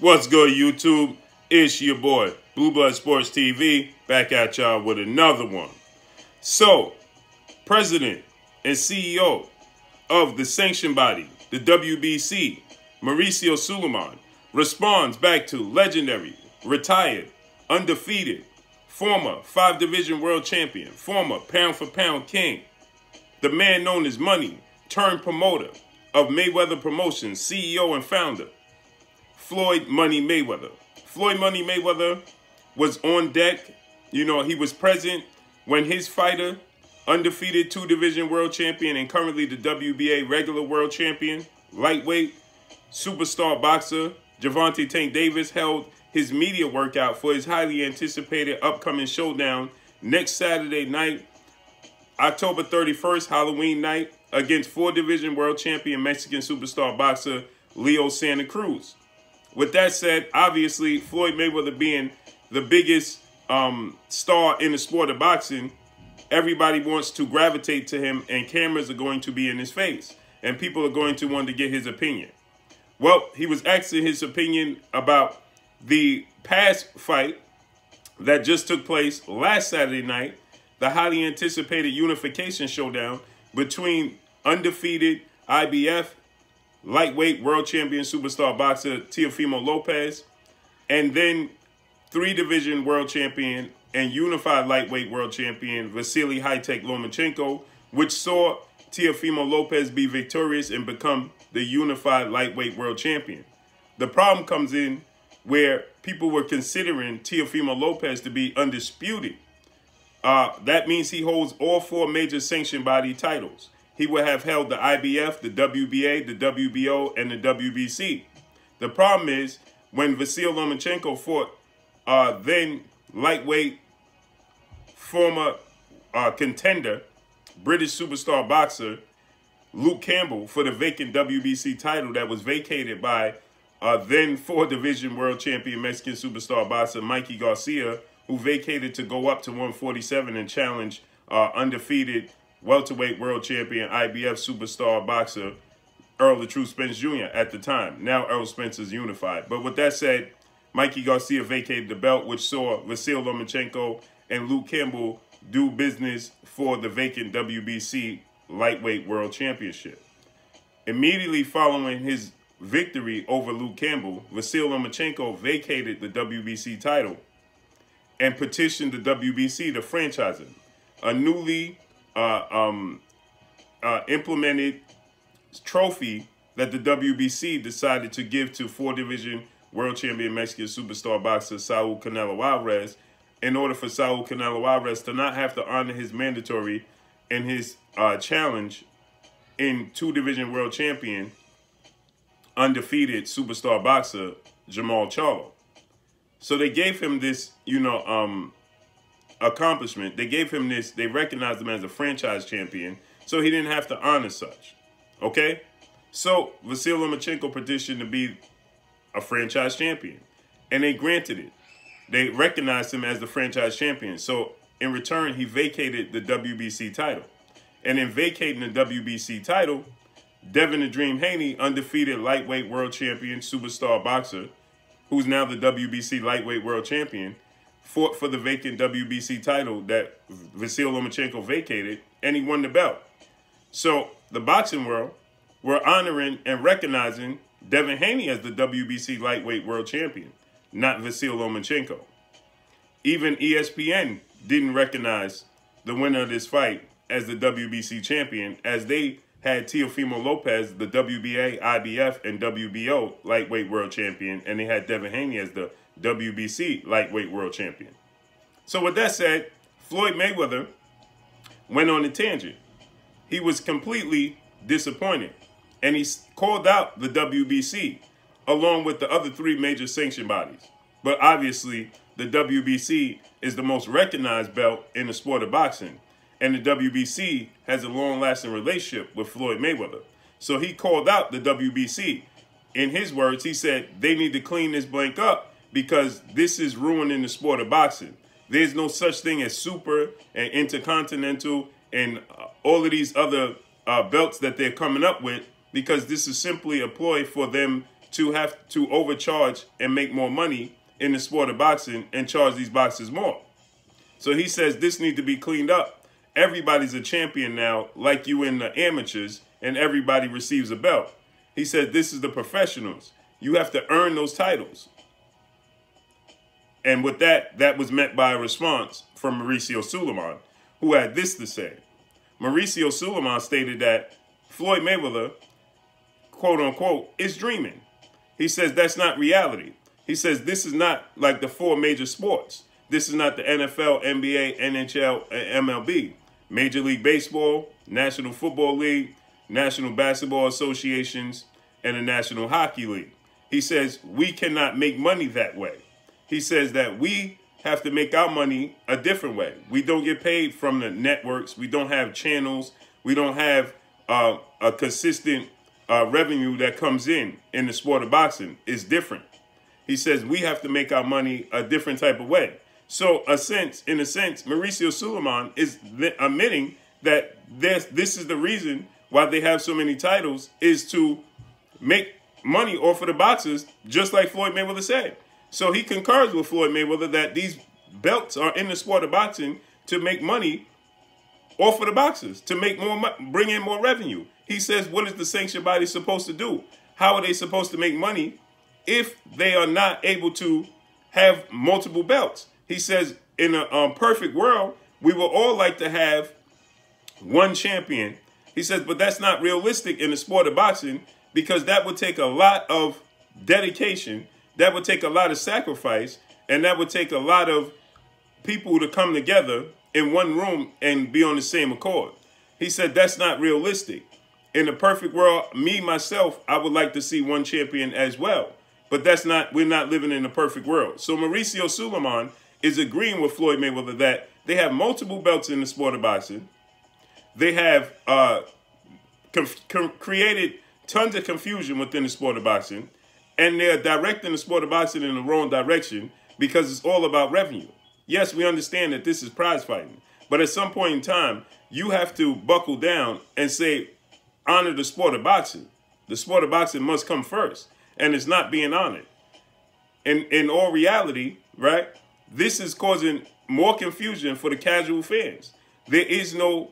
What's good, YouTube? It's your boy, Blue Blood Sports TV, back at y'all with another one. So, President and CEO of the sanctioned body, the WBC, Mauricio Sulaiman, responds back to legendary, retired, undefeated, former 5-division world champion, former pound-for-pound king, the man known as Money, turned promoter of Mayweather Promotions, CEO and founder, Floyd Money Mayweather. Floyd Money Mayweather was on deck. You know, he was present when his fighter, undefeated 2-division world champion and currently the WBA regular world champion, lightweight, superstar boxer, Gervonta Tank Davis, held his media workout for his highly anticipated upcoming showdown next Saturday night, October 31st, Halloween night, against 4-division world champion Mexican superstar boxer Leo Santa Cruz. With that said, obviously, Floyd Mayweather being the biggest star in the sport of boxing, everybody wants to gravitate to him, and cameras are going to be in his face, and people are going to want to get his opinion. Well, he was asking his opinion about the past fight that just took place last Saturday night, the highly anticipated unification showdown between undefeated IBF lightweight world champion superstar boxer Teofimo Lopez, and then 3-division world champion and unified lightweight world champion Vasily High-Tech Lomachenko, which saw Teofimo Lopez be victorious and become the unified lightweight world champion. The problem comes in where people were considering Teofimo Lopez to be undisputed. That means he holds all 4 major sanctioned body titles. He would have held the IBF, the WBA, the WBO, and the WBC. The problem is, when Vasily Lomachenko fought then lightweight former contender, British superstar boxer Luke Campbell for the vacant WBC title that was vacated by then 4-division world champion Mexican superstar boxer Mikey Garcia, who vacated to go up to 147 and challenge undefeated welterweight world champion IBF superstar boxer Earl the True Spence Jr. at the time. Now Earl Spence is unified. But with that said, Mikey Garcia vacated the belt, which saw Vasily Lomachenko and Luke Campbell do business for the vacant WBC lightweight world championship. Immediately following his victory over Luke Campbell, Vasily Lomachenko vacated the WBC title and petitioned the WBC to franchise him. A newly implemented trophy that the WBC decided to give to 4-division world champion Mexican superstar boxer Saul Canelo Alvarez, in order for Saul Canelo Alvarez to not have to honor his mandatory and his challenge in 2-division world champion undefeated superstar boxer Jermall Charlo. So they gave him this, accomplishment. They gave him this, they recognized him as a franchise champion, so he didn't have to honor such. Okay? So Vasily Lomachenko petitioned to be a franchise champion, and they granted it. They recognized him as the franchise champion. So in return, he vacated the WBC title. And in vacating the WBC title, Devin the Dream Haney, undefeated lightweight world champion, superstar boxer, who's now the WBC lightweight world champion, fought for the vacant WBC title that Vasily Lomachenko vacated, and he won the belt. So the boxing world were honoring and recognizing Devin Haney as the WBC lightweight world champion, not Vasily Lomachenko. Even ESPN didn't recognize the winner of this fight as the WBC champion, as they had Teofimo Lopez, the WBA, IBF, and WBO lightweight world champion, and they had Devin Haney as the WBC lightweight world champion. So with that said, Floyd Mayweather went on a tangent. He was completely disappointed, and he called out the WBC along with the other 3 major sanction bodies. But obviously, the WBC is the most recognized belt in the sport of boxing, and the WBC has a long-lasting relationship with Floyd Mayweather. So he called out the WBC. In his words, he said they need to clean this blank up because this is ruining the sport of boxing. There's no such thing as super and intercontinental and all of these other belts that they're coming up with, because this is simply a ploy for them to have to overcharge and make more money in the sport of boxing and charge these boxers more. So he says this needs to be cleaned up. Everybody's a champion now, like you in the amateurs, and everybody receives a belt. He said this is the professionals. You have to earn those titles. And with that, that was met by a response from Mauricio Sulaiman, who had this to say. Mauricio Sulaiman stated that Floyd Mayweather, quote unquote, is dreaming. He says that's not reality. He says this is not like the four major sports. This is not the NFL, NBA, NHL, and MLB. Major League Baseball, National Football League, National Basketball Associations, and the National Hockey League. He says we cannot make money that way. He says that we have to make our money a different way. We don't get paid from the networks. We don't have channels. We don't have a consistent revenue that comes in the sport of boxing. It's different. He says we have to make our money a different type of way. So, in a sense, Mauricio Sulaiman is admitting that this is the reason why they have so many titles, is to make money off of the boxers, just like Floyd Mayweather said. So he concurs with Floyd Mayweather that these belts are in the sport of boxing to make money off of the boxers, to make more, bring in more revenue. He says, what is the sanctioned body supposed to do? How are they supposed to make money if they are not able to have multiple belts? He says, in a perfect world, we would all like to have one champion. He says, but that's not realistic in the sport of boxing, because that would take a lot of dedication, that would take a lot of sacrifice, and that would take a lot of people to come together in one room and be on the same accord. He said that's not realistic. In the perfect world, me, myself, I would like to see one champion as well. But that's not, we're not living in a perfect world. So Mauricio Sulaiman is agreeing with Floyd Mayweather that they have multiple belts in the sport of boxing. They have created tons of confusion within the sport of boxing, and they're directing the sport of boxing in the wrong direction because it's all about revenue. Yes, we understand that this is prize fighting, but at some point in time, you have to buckle down and say, honor the sport of boxing. The sport of boxing must come first, and it's not being honored. In all reality, right, this is causing more confusion for the casual fans. There is casual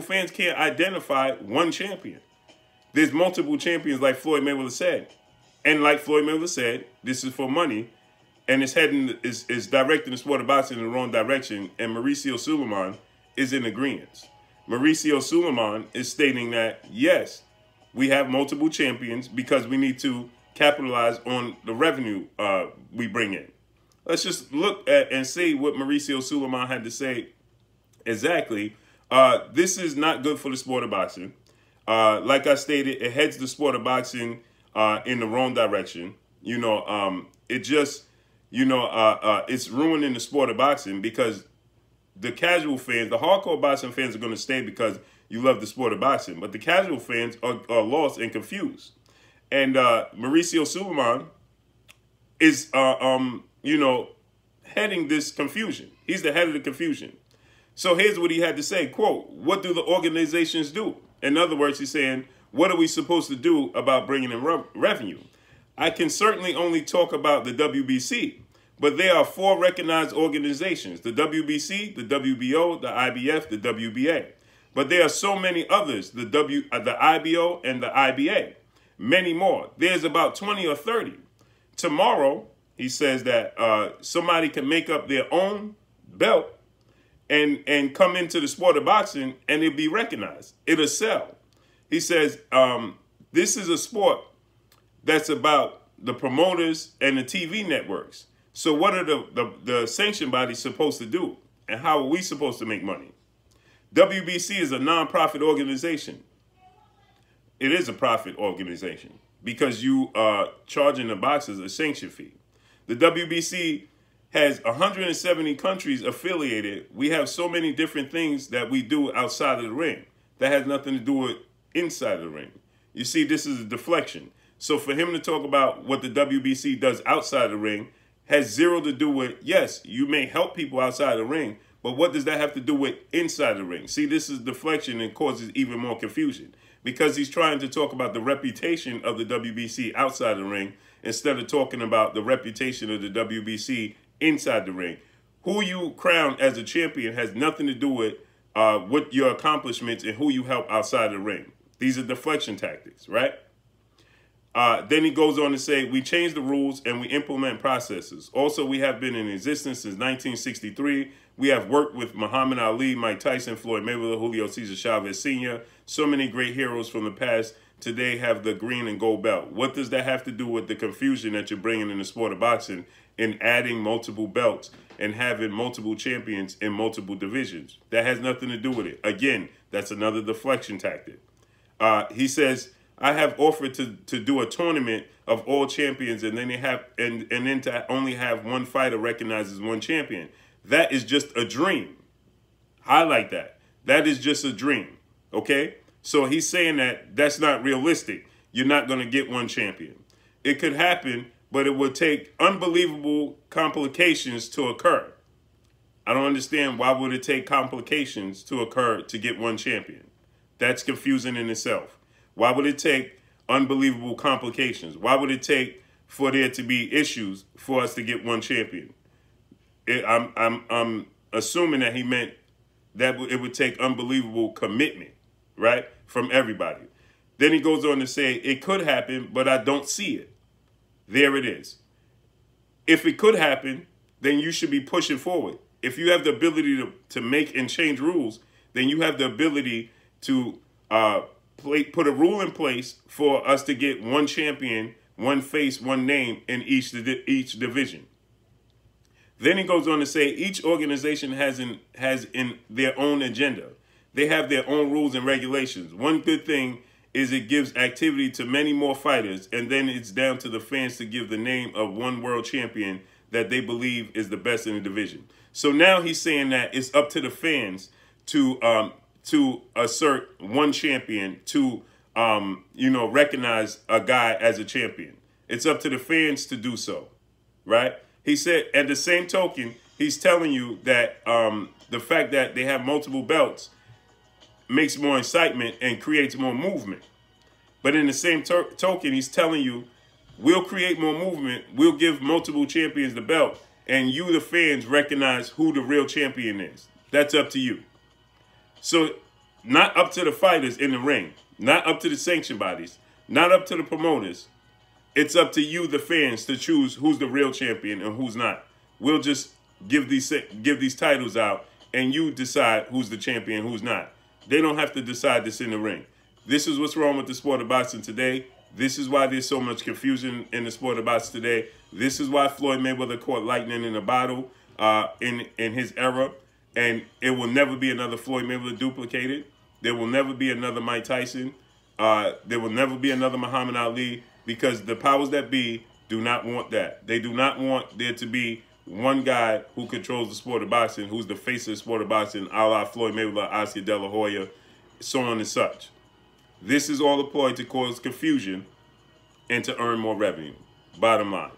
fans can't identify one champion. There's multiple champions, like Floyd Mayweather said. And like Floyd Mayweather said, this is for money, and it's directing the sport of boxing in the wrong direction, and Mauricio Sulaiman is in agreement. Mauricio Sulaiman is stating that, yes, we have multiple champions because we need to capitalize on the revenue we bring in. Let's just look at and see what Mauricio Sulaiman had to say exactly. This is not good for the sport of boxing. Like I stated, it heads the sport of boxing in the wrong direction. It's ruining the sport of boxing because the casual fans, the hardcore boxing fans are going to stay because you love the sport of boxing. But the casual fans are lost and confused. And Mauricio Sulaiman is, heading this confusion. He's the head of the confusion. So here's what he had to say, quote, what do the organizations do? In other words, he's saying, what are we supposed to do about bringing in revenue? I can certainly only talk about the WBC, but there are 4 recognized organizations, the WBC, the WBO, the IBF, the WBA. But there are so many others, the IBO and the IBA, many more. There's about 20 or 30. Tomorrow, he says that somebody can make up their own belt and come into the sport of boxing and it'll be recognized. It'll sell. He says this is a sport that's about the promoters and the TV networks. So what are the sanction bodies supposed to do? And how are we supposed to make money? WBC is a non-profit organization. It is a profit organization because you are charging the boxers a sanction fee. The WBC has 170 countries affiliated. We have so many different things that we do outside of the ring that has nothing to do with inside of the ring. You see, this is a deflection. So for him to talk about what the WBC does outside of the ring has zero to do with, yes, you may help people outside the ring, but what does that have to do with inside the ring? See, this is deflection and causes even more confusion. because he's trying to talk about the reputation of the WBC outside the ring instead of talking about the reputation of the WBC inside the ring. Who you crown as a champion has nothing to do with your accomplishments and who you help outside the ring. These are deflection tactics, right? Then he goes on to say, we change the rules and we implement processes. Also, we have been in existence since 1963. We have worked with Muhammad Ali, Mike Tyson, Floyd Mayweather, Julio Cesar Chavez Sr. So many great heroes from the past today have the green and gold belt. What does that have to do with the confusion that you're bringing in the sport of boxing in adding multiple belts and having multiple champions in multiple divisions? That has nothing to do with it. Again, that's another deflection tactic. He says, I have offered to do a tournament of all champions and then then to only have one fighter recognized as one champion. That is just a dream. Highlight that. That is just a dream. Okay? So he's saying that that's not realistic. You're not going to get one champion. It could happen, but it would take unbelievable complications to occur. I don't understand why would it take complications to occur to get one champion. That's confusing in itself. Why would it take unbelievable complications? Why would it take for there to be issues for us to get one champion? I'm assuming that he meant that it would take unbelievable commitment, right, from everybody. Then he goes on to say, it could happen, but I don't see it. There it is. If it could happen, then you should be pushing forward. If you have the ability to make and change rules, then you have the ability to put a rule in place for us to get one champion, one face, one name in each division. Then he goes on to say each organization has in their own agenda. They have their own rules and regulations. One good thing is it gives activity to many more fighters, and then it's down to the fans to give the name of one world champion that they believe is the best in the division. So now he's saying that it's up to the fans to assert one champion, to recognize a guy as a champion. It's up to the fans to do so, right? He said, at the same token, he's telling you that the fact that they have multiple belts makes more excitement and creates more movement. But in the same token, he's telling you, we'll create more movement, we'll give multiple champions the belt, and you, the fans, recognize who the real champion is. That's up to you. So not up to the fighters in the ring, not up to the sanction bodies, not up to the promoters. It's up to you, the fans, to choose who's the real champion and who's not. We'll just give these titles out, and you decide who's the champion, who's not. They don't have to decide this in the ring. This is what's wrong with the sport of boxing today. This is why there's so much confusion in the sport of boxing today. This is why Floyd Mayweather caught lightning in a bottle in his era, and it will never be another Floyd Mayweather duplicated. There will never be another Mike Tyson. There will never be another Muhammad Ali, because the powers that be do not want that. They do not want there to be one guy who controls the sport of boxing, who's the face of the sport of boxing, a la Floyd Mayweather, Oscar De La Hoya, so on and such. This is all a ploy to cause confusion and to earn more revenue, bottom line.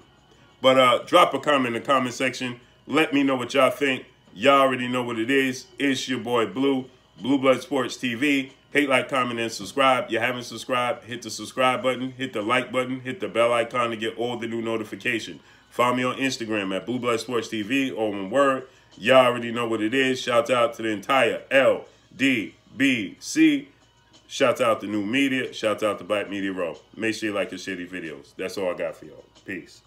But drop a comment in the comment section. Let me know what y'all think. Y'all already know what it is. It's your boy Blue, Blue Blood Sports TV. Hate, like, comment, and subscribe. You haven't subscribed, hit the subscribe button, hit the like button, hit the bell icon to get all the new notifications. Follow me on Instagram at Blue Blood Sports TV, all one word. Y'all already know what it is. Shouts out to the entire LDBC. Shouts out to New Media. Shouts out to Black Media Row. Make sure you like the shitty videos. That's all I got for y'all. Peace.